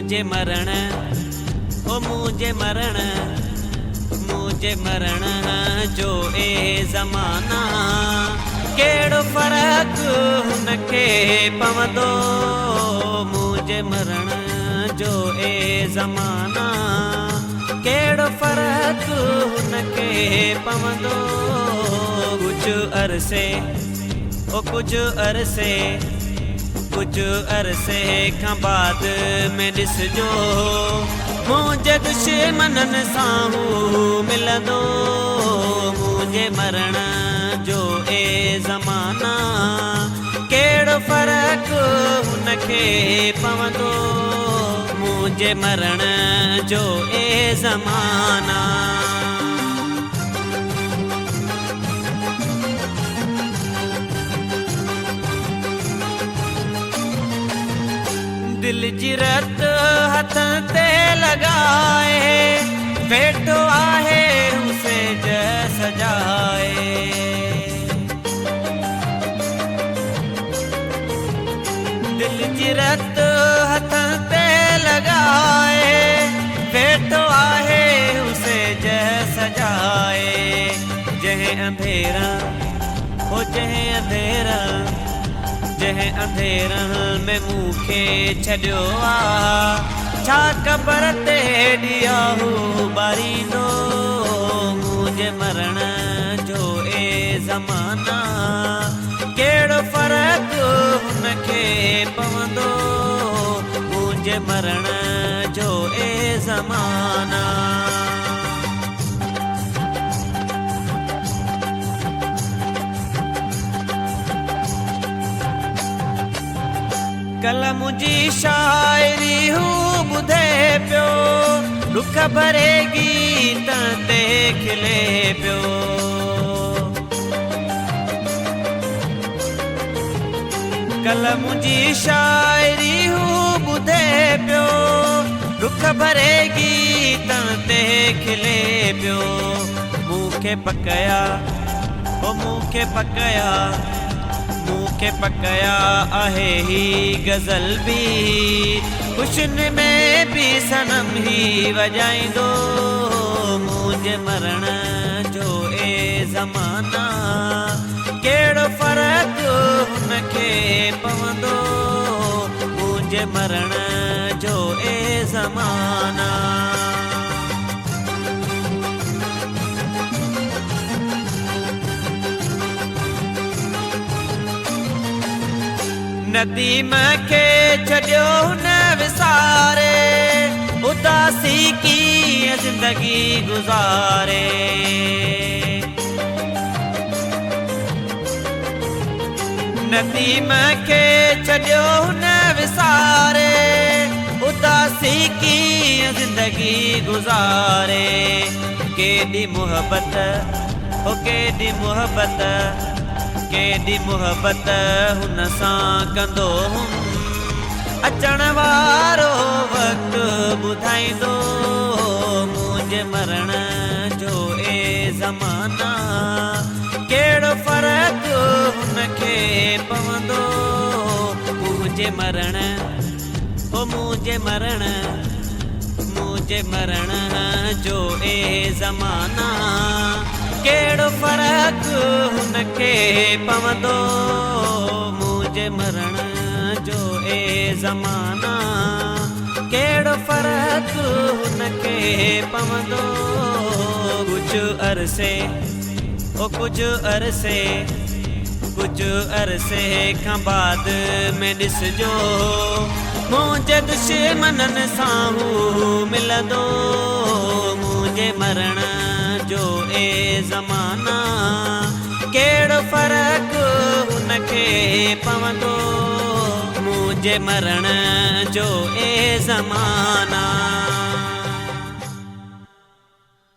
मुझे मरण ओ मुझे मरण जो ए ज़माना केड़ो फ़र्क हुनखे पवंदो मुझे मरण जो ए ज़माना केड़ो फ़र्क हुनखे पवंदो कुछ अरसे खां बाद में ॾिसजो मुझे दुश्मननि सां हू मिलंदो मुझे मरण जो ए ज़माना केड़ो फ़र्क हुनखे पवंदो मुझे मरण जो ए ज़माना। दिल जी रत हथन ते लगाए वेठो आहे उसे जैस सजाए दिल जी रत हथन ते लगाए वेठो आहे उसे जैस सजाए जह अंधेरा हो जह अंधेरा में मूंखे छॾियो आ छा ख़बर ते ॾिया हू ॿारींदो मुझे मरण जो ए ज़माना केड़ो फ़र्क हुनखे पवंदो मुझे मरण जो ए ज़माना। कल मुझी शायरी हू ॿुधे पियो दुख भरे गीत ते खिले पियो कल मुझी शायरी हू ॿुधे पियो दुख भरे गीत ते खिले पियो मूंखे पकया आहे ही गज़ल भी खुशन में भी सनम ही वजाइंदो मुझे मरण जो ए ज़माना केड़ो फ़र्क हुनखे पवंदो मुझे मरण जो ए ज़माना। नदीम के छॾियो न विसारे उदासी की ज़िंदगी गुज़ारे नदीम के छॾियो न विसारे उदासी की ज़िंदगी गुज़ारे केॾी मोहब्बत हुन सां कंदो अचण वारो वक़्तु ॿुधाईंदो मुझे मरण जो ए ज़माना केड़ो फ़र्क हुनखे पवंदो मुझे मरण जो ए ज़माना केड़ो फ़र्क हुनखे पवंदो मुझे मरण जो ए ज़माना केड़ो फ़र्क हुनखे पवंदो कुछ अरसे खां बाद में ॾिसजो मुझे दुश्मननि सां हू मिलंदो मुझे मरण जो ए ज़माना केड़ो फ़र्क हुनखे पवंदो मुझे मरण जो ए ज़माना।